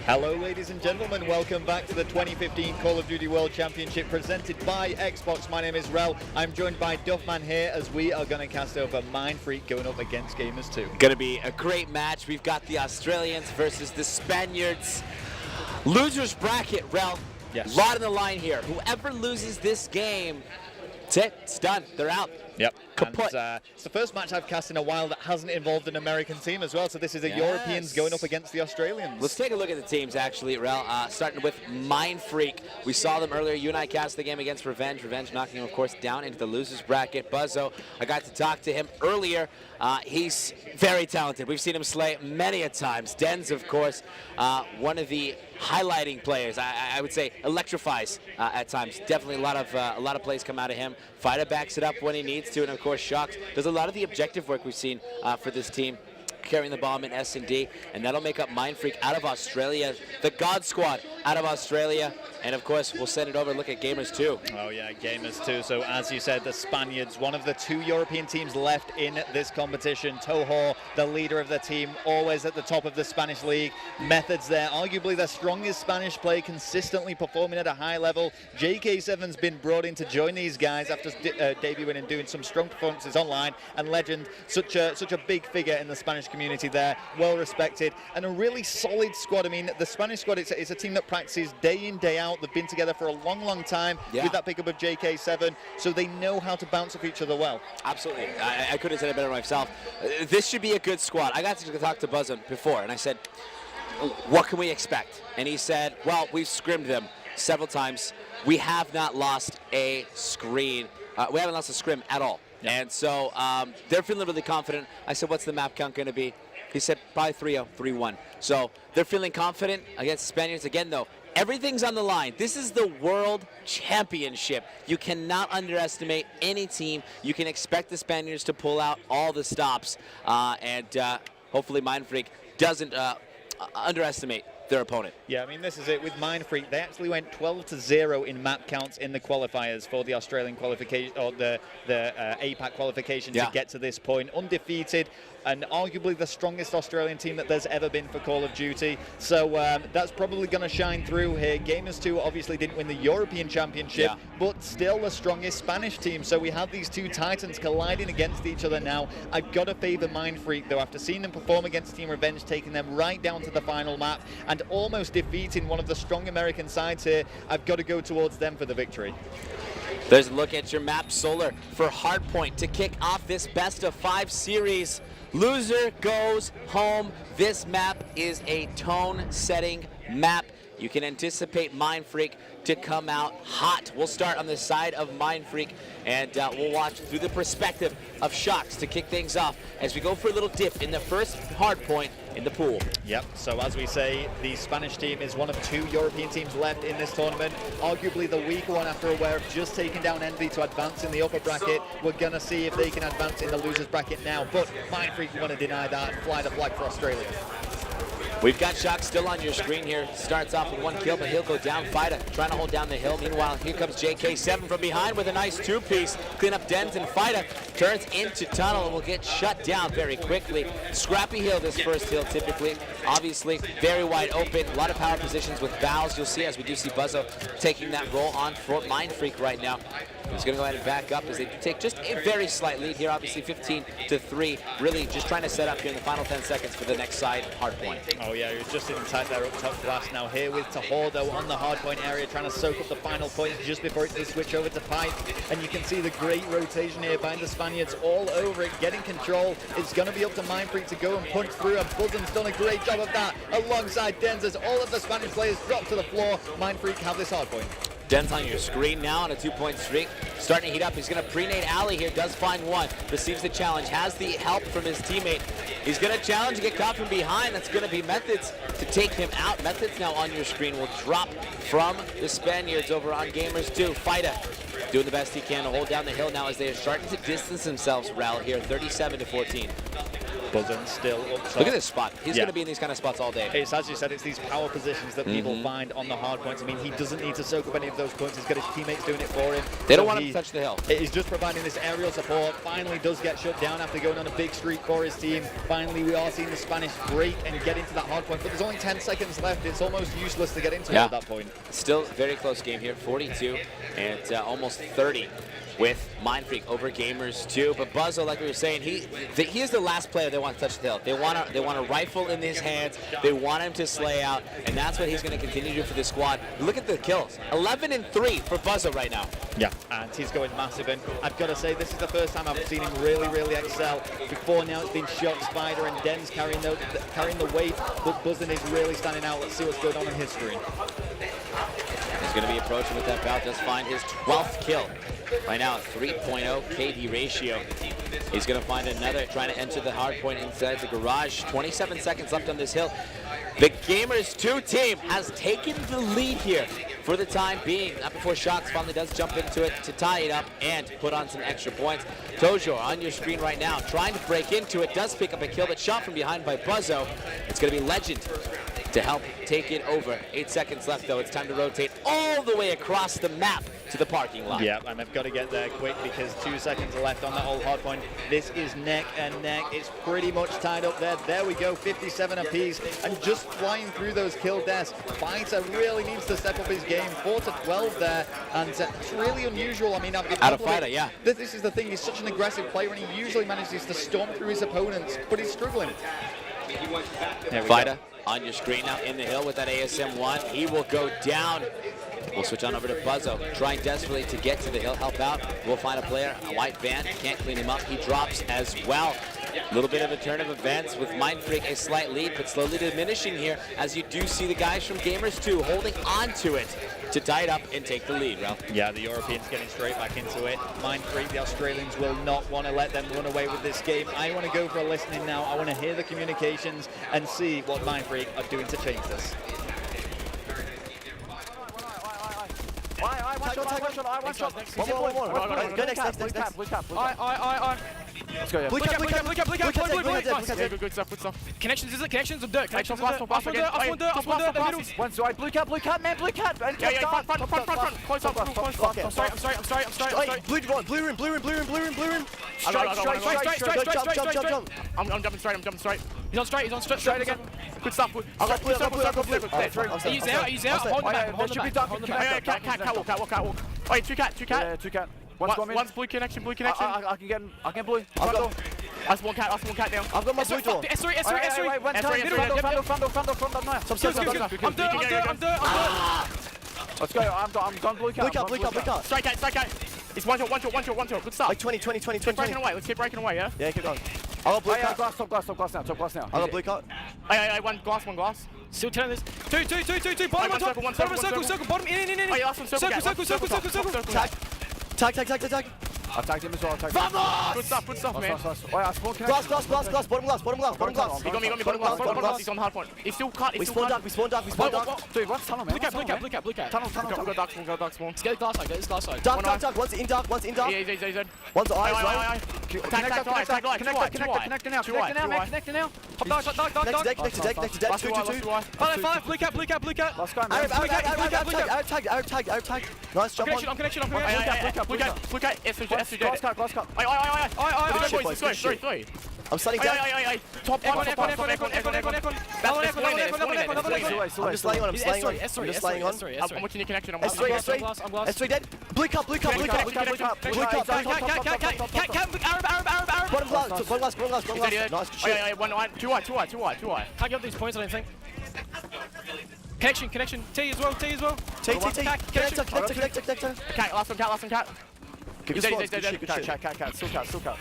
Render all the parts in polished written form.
Hello ladies and gentlemen, welcome back to the 2015 Call of Duty World Championship presented by Xbox. My name is Rel. I'm joined by Duffman here as we are going to cast over MindFreak going up against Gamers2. Going to be a great match. We've got the Australians versus the Spaniards. Losers bracket, Rel. Yes. Lot on the line here. Whoever loses this game, that's it. It's done. They're out. Yep. Kaput. And, it's the first match I've cast in a while that hasn't involved an American team as well, so this is the Europeans going up against the Australians. Let's take a look at the teams, actually, Rel. Starting with MindFreak. We saw them earlier. You and I cast the game against Revenge. Revenge knocking him, of course, down into the losers bracket. Buzzo, I got to talk to him earlier. He's very talented. We've seen him slay many a times. Dens, of course, one of the highlighting players. I would say electrifies at times. Definitely a lot of plays come out of him. Fighter backs it up when he needs to, and of course Shocks does a lot of the objective work we've seen for this team, carrying the bomb in S&D, and that'll make up MindFreak out of Australia, the God Squad out of Australia, and of course we'll send it over and look at Gamers2. Oh yeah, Gamers2. So as you said, the Spaniards, one of the two European teams left in this competition. Toho, the leader of the team, always at the top of the Spanish league. Methods there, arguably the strongest Spanish player, consistently performing at a high level. JK7's been brought in to join these guys after debuting and doing some strong performances online, and Legend, such a big figure in the Spanish community there, well respected, and a really solid squad. I mean, the Spanish squad, it's a team that practices day in, day out. They've been together for a long time with that pickup of JK7, so they know how to bounce off each other well. Absolutely. I couldn't have said it better myself. This should be a good squad. I got to talk to Buzzo before, and I said, what can we expect? And he said, well, we've scrimmed them several times. We have not lost a screen. We haven't lost a scrim at all. Yep. And so they're feeling really confident. I said, what's the map count going to be? He said, probably 3-0, 3-1. So they're feeling confident against the Spaniards. Again, though, everything's on the line. This is the World Championship. You cannot underestimate any team. You can expect the Spaniards to pull out all the stops. And hopefully MindFreak doesn't underestimate their opponent. Yeah, I mean, this is it. With MindFreak, they actually went 12-0 in map counts in the qualifiers for the Australian qualification, or the APAC qualification to get to this point. Undefeated, and arguably the strongest Australian team that there's ever been for Call of Duty. So that's probably going to shine through here. Gamers2 obviously didn't win the European Championship, but still the strongest Spanish team. So we have these two titans colliding against each other now. I've got to favour MindFreak, though, after seeing them perform against Team Revenge, taking them right down to the final map and almost defeating one of the strong American sides here. I've got to go towards them for the victory. There's a look at your map, Solar, for Hardpoint to kick off this best-of-5 series. Loser goes home. This map is a tone-setting map. You can anticipate MindFreak to come out hot. We'll start on the side of MindFreak, and we'll watch through the perspective of Shocks to kick things off as we go for a little dip in the first hardpoint in the pool. Yep, so as we say, the Spanish team is one of two European teams left in this tournament. Arguably the weaker one after a wear of just taking down Envy to advance in the upper bracket. We're going to see if they can advance in the losers bracket now, but MindFreak want to deny that and fly the flag for Australia. We've got Shocks still on your screen here. Starts off with one kill, but he'll go down. Fighter trying to hold down the hill. Meanwhile, here comes JK7 from behind with a nice two-piece. Clean up Dens, and Fighter turns into tunnel and will get shut down very quickly. Scrappy hill, this first hill typically. Obviously, very wide open. A lot of power positions with Vals. You'll see, as we do see Buzzo taking that role on for MindFreak right now. He's going to go ahead and back up as they take just a very slight lead here, obviously 15-3. Really just trying to set up here in the final 10 seconds for the next side hard point. Oh yeah, he's just sitting tight there up top glass now. Here with Tahordo on the hard point area, trying to soak up the final point just before they switch over to Pipe. And you can see the great rotation here behind the Spaniards all over it, getting control. It's going to be up to MindFreak to go and punch through, and Buzzum's done a great job of that alongside Dens as all of the Spanish players drop to the floor. MindFreak have this hard point. Dens on your screen now on a 2-point streak. Starting to heat up. He's going to pre-nade Alley here. Does find one. Receives the challenge. Has the help from his teammate. He's going to challenge and get caught from behind. That's going to be Methods to take him out. Methods now on your screen will drop from the Spaniards over on Gamers2. Fighter doing the best he can to hold down the hill now as they are starting to distance themselves, Rel, here, 37-14. Buzzin still up top. Look at this spot. He's going to be in these kind of spots all day. It's, as you said, it's these power positions that people find on the hard points. I mean, he doesn't need to soak up any of those points. He's got his teammates doing it for him. They don't want him to touch the hill. He's just providing this aerial support. Finally does get shut down after going on a big streak for his team. Finally, we are seeing the Spanish break and get into that hard point, but there's only 10 seconds left. It's almost useless to get into it at that point. Still very close game here, 42 and almost 30 with MindFreak over Gamers2. But Buzzo, like we were saying, he is the last player they want to touch the hill. They want a rifle in his hands. They want him to slay out, and that's what he's going to continue to do for the squad. Look at the kills, 11 and 3 for Buzzo right now. Yeah, and he's going massive, and I've got to say, this is the first time I've seen him really excel. Before now, it's been Shock, Spider, and Den's carrying the weight, but Buzzin is really standing out. Let's see what's going on in his screen. He's going to be approaching with that belt, just find his 12th kill. Right now, 3.0 KD ratio. He's going to find another, trying to enter the hard point inside the garage. 27 seconds left on this hill. The Gamers2 team has taken the lead here for the time being. Not before Shox finally does jump into it to tie it up and put on some extra points. Tojo on your screen right now, trying to break into it, does pick up a kill, but shot from behind by Buzzo. It's going to be Legend to help take it over. 8 seconds left, though. It's time to rotate all the way across the map to the parking lot. Yeah, and I've got to get there quick because 2 seconds are left on that old hard point. This is neck and neck. It's pretty much tied up there. There we go, 57 apiece, and just flying through those kill deaths. Fighter really needs to step up his game. 4 to 12 there, and it's really unusual. I mean, out of Fighter, yeah. This is the thing. He's such an aggressive player, and he usually manages to storm through his opponents, but he's struggling. Fighter on your screen now in the hill with that ASM-1. He will go down. We'll switch on over to Buzzo, trying desperately to get to the hill, help out. We'll find a player, a white van, can't clean him up. He drops as well. A little bit of a turn of events with MindFreak a slight lead, but slowly diminishing here as you do see the guys from Gamers2 holding on to it to tie it up and take the lead, Ralph. Yeah, the Europeans getting straight back into it. MindFreak, the Australians will not want to let them run away with this game. I want to go for a listening now. I want to hear the communications and see what MindFreak are doing to change this. Let's go, yeah. Blue cap. Good stuff. Connections, is it? Connections of dirt. Connections of dirt. Off on dirt, the middle. One side, blue cap, man, blue cap. Yeah, front. Close up. I'm sorry. Blue room. Straight. I'm jumping straight. He's on straight again. Good stuff. I got blue. He's out. Hold him back. Catwalk. Wait, two cat. Yeah, two cat. One's blue connection. I can get blue. That's one cat down. I've got my blue door. S3. One time. Front. I'm dirt. Let's go. I'm done blue cat. Strike cat. It's one shot. Good start. Like 20. Keep breaking away. Let's keep breaking away, yeah? Yeah, keep going. I got blue cat. Top glass now. I got blue cat. One glass. Still telling this. Two. Bottom on top. One circle. Bottom in. Circle. Tag. I tagged him as well. Good stuff, man. Glass. Bottom glass. He got me. Bottom glass. He's on the hard point. He's still cut. We spawn dark. Dude, what's tunnel, man? Blue cap. Tunnel. We'll go dark spawn. Let's get this glass side. Dark. One's in dark. Yeah. One's eyes, right? Connect now. Top dark. Next to deck. 2. 5. Blue cap. Last guy, man. Arab tag. Nice, jump on. I'm connection. Blue cap. SJ. Glass cut. Three. I'm standing down. Top one. I'm just laying on. I'm just laying on. I'm watching your connection. S3 dead. Blue cup. Bottom glass. Nice shit. Two wide. Can't get these points, I don't think. Connection. T as well. T. Connector. Cat. Last one, cat. Give us one. Cat. Still cat.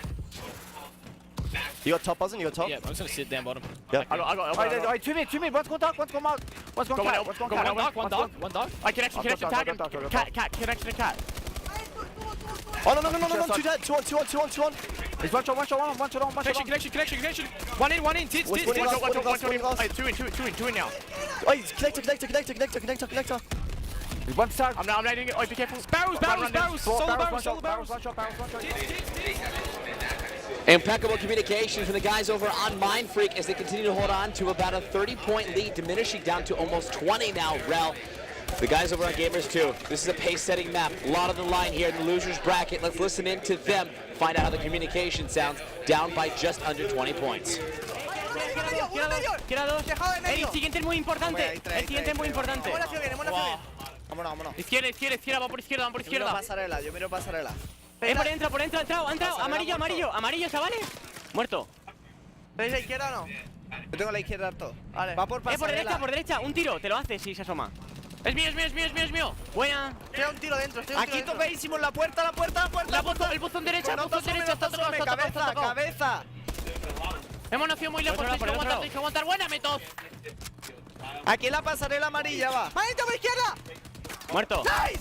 You got top, Buzzin? You got top? Yeah, I'm just gonna sit down bottom. Yeah. I got. Wait, 2 minutes. One's gone dark. One's gone mark. One's gone cat. One dark. Connection. Tag him. Cat. Connection. Cat. Oh no. 2 dead. 2 on. He's one shot on. Connection. One in. Tits. One Two in now. Oh, he's connector. He's one tag. I'm letting it. Oh, be careful. Barrels. Solo barrels. Impeccable communication from the guys over on MindFreak as they continue to hold on to about a 30-point lead, diminishing down to almost 20 now, Rel. The guys over on Gamers2, this is a pace-setting map. A lot on the line here in the losers bracket. Let's listen in to them, find out how the communication sounds, down by just under 20 points. El siguiente es muy importante. El siguiente es muy importante. Vámonos. Izquierda, va por izquierda. Yo miro pasarela. Por dentro, ha entrado. Amarillo, chavales. Muerto. ¿Veis la izquierda o no? Yo tengo la izquierda harto. Vale. Va por pasarela. Por derecha, un tiro, te lo hace si se asoma. Es mío. Buena. Tira un tiro dentro, Aquí topeísimo en la puerta. El buzón derecha, está tocado. Cabeza. Hemos nacido muy lejos, tenéis que aguantar. Buena, Metos. Aquí en la pasarela amarilla va. ¡Manito por izquierda! Muerto. ¡Nice!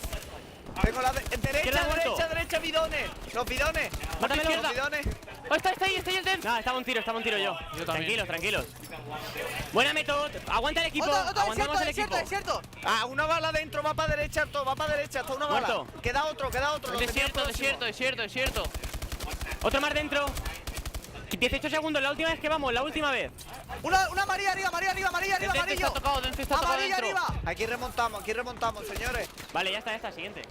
Tengo la derecha, bidones. Los bidones. Mátamelo. Los bidones. Está ahí el Den. No, estaba un tiro yo. Tranquilos. Buena Metos. Aguanta el equipo. Aguantamos el equipo. Desierto. Una bala dentro, va para derecha, hasta una bala. Muerto. Queda otro. Desierto. Otro más dentro. 18 segundos, la última vez que vamos, la última vez. Una amarilla arriba, amarillo. Está tocado dentro. Arriba. Aquí remontamos, señores. Vale, ya está, siguiente.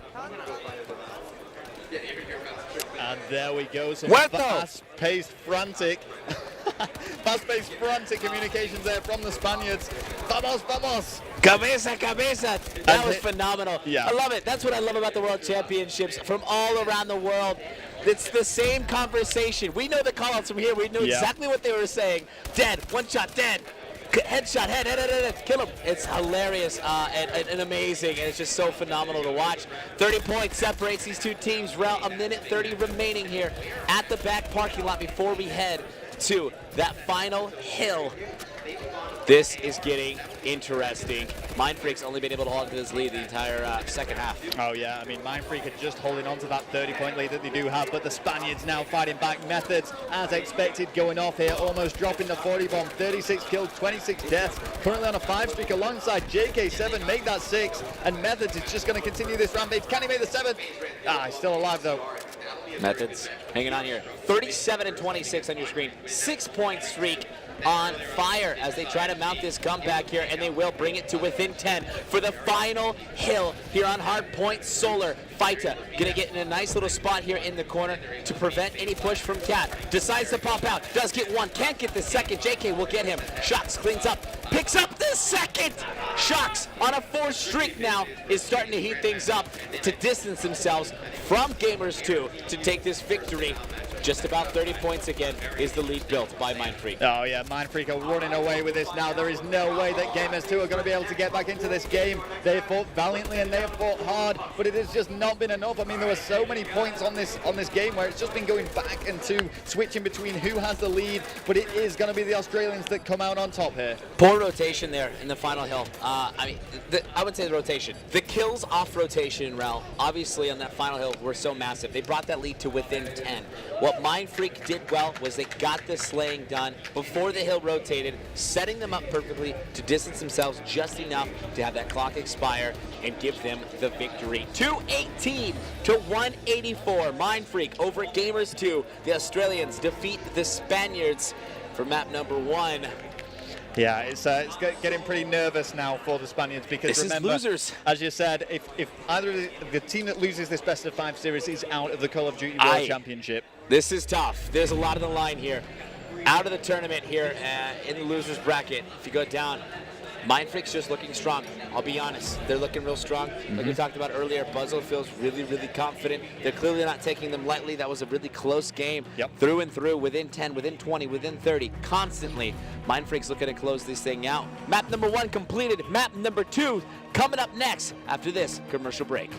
And there we go, some Muerto. fast-paced, frantic communications there from the Spaniards. Vamos! Cabeza. That was phenomenal. Yeah. I love it. That's what I love about the World Championships from all around the world. It's the same conversation. We know the call-outs from here. We know exactly what they were saying. Dead. One shot. Dead. Headshot. Head. Kill him. It's hilarious and amazing. And it's just so phenomenal to watch. 30 points separates these two teams. Rel, a minute 30 remaining here at the back parking lot before we head to that final hill. This is getting interesting. MindFreak's only been able to hold on to this lead the entire second half. Oh yeah, I mean, MindFreak are just holding on to that 30-point lead that they do have, but the Spaniards now fighting back. Methods, as expected, going off here, almost dropping the 40 bomb. 36 kills, 26 deaths. Currently on a 5 streak alongside JK7, make that 6, and Methods is just going to continue this rampage. Can he make the 7th? He's still alive though. Methods hanging on here. 37 and 26 on your screen. 6-point streak on fire as they try to mount this comeback here, and they will bring it to within 10 for the final hill here on Hardpoint Solar. Faita gonna get in a nice little spot here in the corner to prevent any push from Cat. Decides to pop out, does get one, can't get the second. JK will get him. Shocks cleans up, picks up the second. Shocks on a 4 streak now is starting to heat things up to distance themselves from Gamers2 to take this victory. Just about 30 points again is the lead built by MindFreak. Oh yeah, MindFreak are running away with this now. There is no way that Gamers2 are going to be able to get back into this game. They have fought valiantly and they have fought hard, but it has just not been enough. I mean, there were so many points on this game where it's just been going back and to switching between who has the lead, but it is going to be the Australians that come out on top here. Poor rotation there in the final hill. I would say the rotation. The kills off rotation, Rel, obviously on that final hill were so massive. They brought that lead to within 10. What MindFreak did well was they got the slaying done before the hill rotated, setting them up perfectly to distance themselves just enough to have that clock expire and give them the victory. 218 to 184. MindFreak over Gamers2. The Australians defeat the Spaniards for map number 1. Yeah, it's getting pretty nervous now for the Spaniards because this remember, is losers. As you said, if either of the team that loses this best of 5 series is out of the Call of Duty World Championship. This is tough. There's a lot on the line here. Out of the tournament here in the losers bracket. If you go down, MindFreak's just looking strong. I'll be honest, they're looking real strong. Like we talked about earlier, Buzzle feels really, really confident. They're clearly not taking them lightly. That was a really close game. Through and through, within 10, within 20, within 30, constantly. MindFreak's looking to close this thing out. Map number 1 completed. Map number 2 coming up next after this commercial break.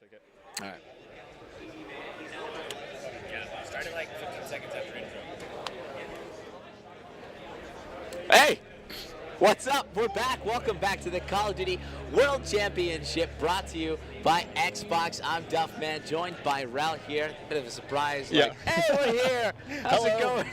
ticket. All right. Yeah, started like 15 seconds after intro. Hey! What's up? We're back. Welcome back to the Call of Duty World Championship, brought to you by Xbox. I'm Duffman, joined by Rel here. Bit of a surprise. Yeah. Like, hey, we're here. How's it going?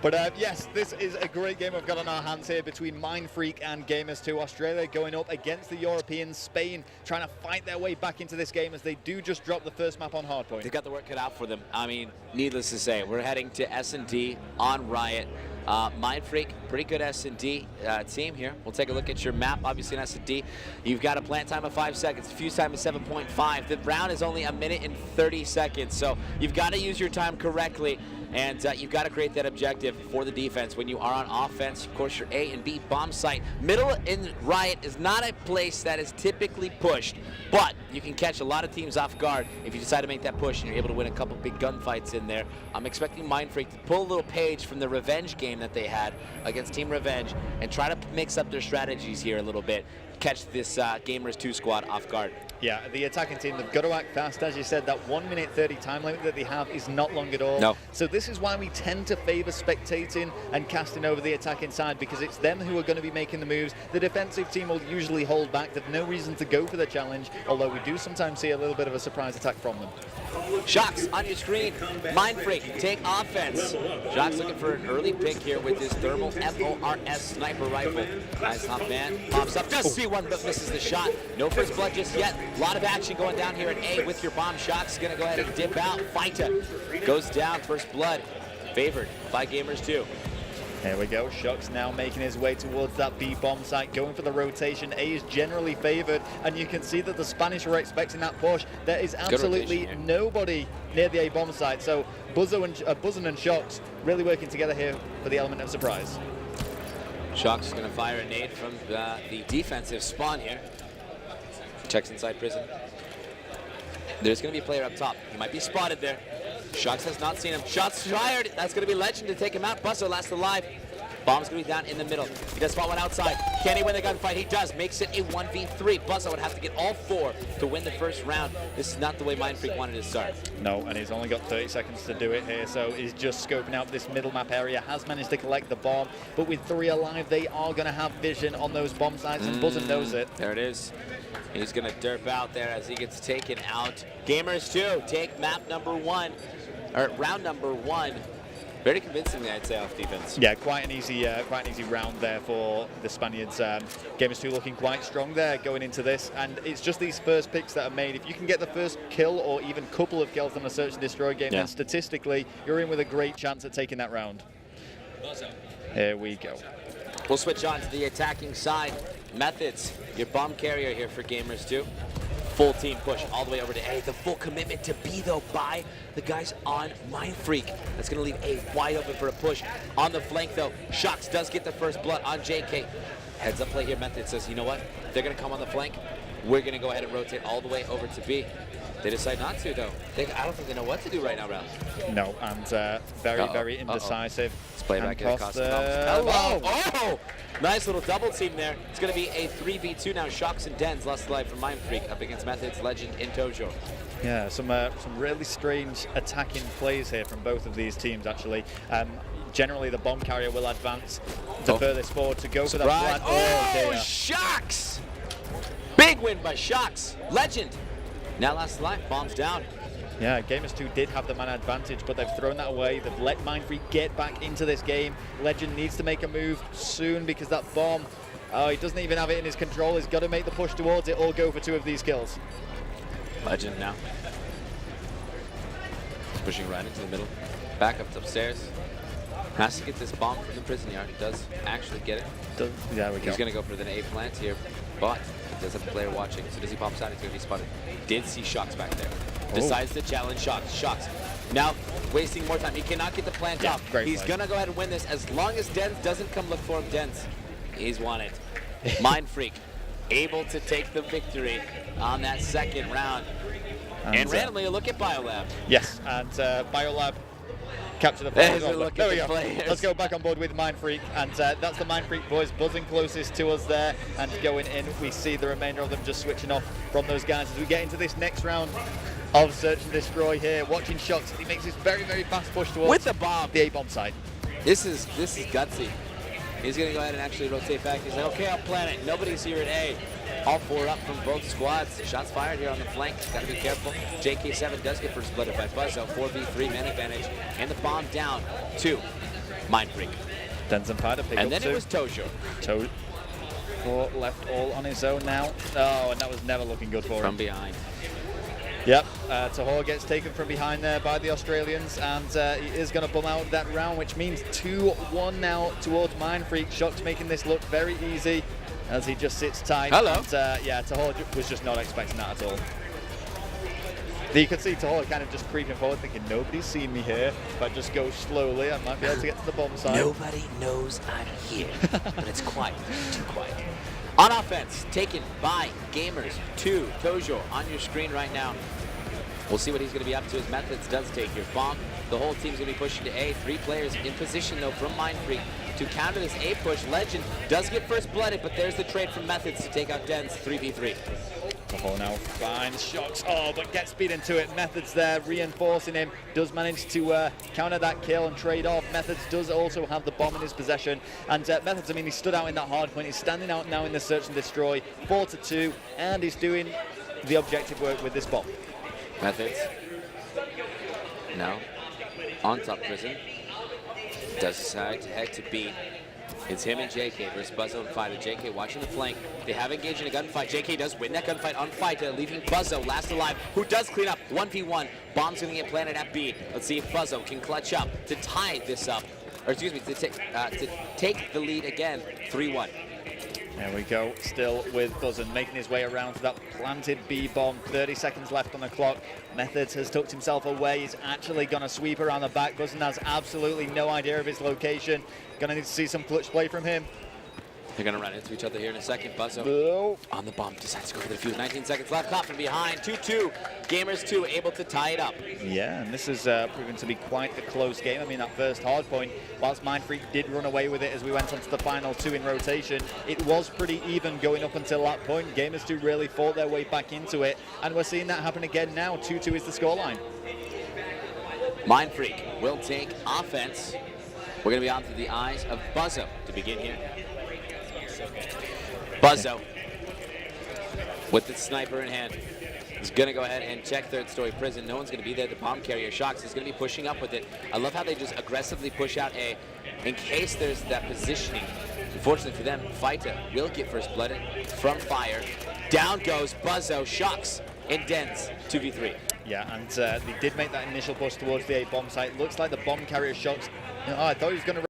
But yes, this is a great game we've got on our hands here between MindFreak and Gamers2 Australia, going up against the Europeans, Spain, trying to fight their way back into this game as they do just drop the first map on hardpoint. They've got the work cut out for them. I mean, needless to say, we're heading to S&D on Riot. MindFreak, pretty good S&D team here. We'll take a look at your map. Obviously in S&D, you've got a plant time of 5 seconds. Fuse time is 7.5. The round is only 1 minute and 30 seconds. So you've got to use your time correctly. And you've got to create that objective for the defense. When you are on offense, of course, your A and B bomb site. Middle in Riot is not a place that is typically pushed, but you can catch a lot of teams off guard if you decide to make that push and you're able to win a couple big gunfights in there. I'm expecting MindFreak to pull a little page from the revenge game that they had against Team Revenge and try to mix up their strategies here a little bit. Catch this Gamers2 squad off guard. Yeah, the attacking team, they've got to act fast. As you said, that 1 minute 30 time limit that they have is not long at all. No. So this is why we tend to favor spectating and casting over the attacking side, because it's them who are going to be making the moves. The defensive team will usually hold back. They've no reason to go for the challenge, although we do sometimes see a little bit of a surprise attack from them. Shocks on your screen. MindFreak, take offense. Shocks looking for an early pick here with his thermal FORS sniper rifle. Nice top man. Pops up. Just see one, but misses the shot. No first blood just yet. A lot of action going down here at A with your bomb. Shocks gonna go ahead and dip out. Fighter goes down. First blood. Favored by Gamers2. There we go. Shocks now making his way towards that B bomb site, going for the rotation. A is generally favored, and you can see that the Spanish are expecting that push. There is absolutely nobody near the A bomb site, so Buzzin and Shocks really working together here for the element of surprise. Shocks is going to fire a nade from the defensive spawn here. Checks inside prison. There's going to be a player up top. He might be spotted there. Shocks has not seen him. Shots fired. That's going to be Legend to take him out. Buzzo last alive. Bomb's going to be down in the middle. He does spot one outside. Can he win the gunfight? He does. Makes it a 1v3. Buzzo would have to get all 4 to win the first round. This is not the way MindFreak wanted to start. No, and he's only got 30 seconds to do it here, so he's just scoping out this middle map area. Has managed to collect the bomb, but with 3 alive, they are going to have vision on those bomb sites, and Buzzin knows it. There it is. He's going to derp out there as he gets taken out. Gamers2 take map number 1, or round number 1. Very convincingly, I'd say, off defense. Yeah, quite an easy round there for the Spaniards. Gamers2 looking quite strong there going into this, and it's just these first picks that are made. If you can get the first kill or even couple of kills on a search and destroy game, then statistically, you're in with a great chance at taking that round. Here we go. We'll switch on to the attacking side. Methods, your bomb carrier here for Gamers2. Full team push all the way over to A. The full commitment to B, though, by the guys on MindFreak. That's going to leave A wide open for a push. On the flank, though, Shocks does get the first blood on JK. Heads up play here. Method says, you know what? They're going to come on the flank. We're going to go ahead and rotate all the way over to B. They decide not to, though. I don't think they know what to do right now, Ralph. No, and very indecisive. Let's play back in the Oh! Nice little double team there. It's going to be a 3v2 now. Shocks and Dens lost life from MindFreak up against Methods, Legend, and Tojo. Yeah, some really strange attacking plays here from both of these teams, actually. Generally, the bomb carrier will advance the furthest forward to go for that flat. Oh, Shocks! Big win by Shocks. Legend. Now last life, bombs down. Yeah, Gamers2 did have the man advantage, but they've thrown that away. They've let MindFreak get back into this game. Legend needs to make a move soon because that bomb, he doesn't even have it in his control. He's got to make the push towards it or go for 2 of these kills. Legend now. Pushing right into the middle. Back up upstairs. Has to get this bomb from the prison yard. He does actually get it. There we go. He's going to go for the A plant here, but he does have a player watching. So does he pop out? He's going to be spotted. Did see Shocks back there. Decides to challenge Shocks. Shocks now wasting more time. He cannot get the plant off. He's going to go ahead and win this as long as Dens doesn't come look for him. Dens, he's won it. MindFreak able to take the victory on that second round. And randomly a look at Biolab. Yes, and Biolab capture the There's flag. a look There at we the go. players. Let's go back on board with MindFreak, and that's the MindFreak boys buzzing closest to us there and going in. We see the remainder of them just switching off from those guys as we get into this next round of Search and Destroy here. Watching Shox, he makes this very, very fast push towards with the bomb. The A-bomb site. This is gutsy. He's going to go ahead and actually rotate back. He's like, okay, I'll plan it. Nobody's here at A. All 4 up from both squads. Shots fired here on the flank. Got to be careful. JK7 does get first blooded by Buzzo. 4v3 man advantage. And the bomb down to MindFreak. Denzen Pider pick and up then two. It was Tojo. Four left all on his own now. Oh, and that was never looking good for him. From behind. Yep, Tahor gets taken from behind there by the Australians, and he is going to bum out that round, which means 2-1 now towards MindFreak. Shox making this look very easy as he just sits tight. Hello. And, yeah, Tahor was just not expecting that at all. You could see Tahor kind of just creeping forward, thinking, nobody's seen me here. If I just go slowly, I might be able to get to the bomb side. Nobody knows I'm here, but it's quiet, too quiet. On offense, taken by Gamers2. Tojo on your screen right now. We'll see what he's going to be up to. His methods does take your bomb. The whole team's going to be pushing to A. 3 players in position, though, from MindFreak to counter this A push. Legend does get first blooded, but there's the trade from Methods to take out Dens 3v3. Tahor now finds Shox, but gets speed into it. Methods there reinforcing him. Does manage to counter that kill and trade off. Methods does also have the bomb in his possession. And Methods, I mean, he stood out in that hard point. He's standing out now in the Search and Destroy. 4-2, and he's doing the objective work with this bomb. Methods. Now, on top prison. Does decide to head to B. It's him and JK versus Buzzo and Fighter. JK watching the flank. They have engaged in a gunfight. JK does win that gunfight on Fighter, leaving Buzzo last alive, who does clean up 1v1. Bomb's going to get planted at B. Let's see if Buzzo can clutch up to tie this up. Or excuse me, to take the lead again, 3-1. There we go, still with Buzzin, making his way around to that planted B bomb. 30 seconds left on the clock. Methods has tucked himself away. He's actually going to sweep around the back. Buzzin has absolutely no idea of his location. Going to need to see some clutch play from him. They're going to run into each other here in a second. Buzzo on the bomb decides to go for the defuse. 19 seconds left. Caught from behind. 2-2. Gamers2 able to tie it up. Yeah, and this has proven to be quite a close game. I mean, that first hard point, whilst MindFreak did run away with it as we went on to the final 2 in rotation, it was pretty even going up until that point. Gamers2 really fought their way back into it, and we're seeing that happen again now. 2-2 is the scoreline. MindFreak will take offense. We're going to be on through the eyes of Buzzo to begin here. Buzzo, with the sniper in hand, is going to go ahead and check third story prison. No one's going to be there. The bomb carrier, Shox, is going to be pushing up with it. I love how they just aggressively push out A in case there's that positioning. Unfortunately for them, Fighter will get first blooded from fire. Down goes Buzzo, Shox, and Dens 2v3. Yeah, and they did make that initial push towards the A bomb site. Looks like the bomb carrier Shox. I thought he was going to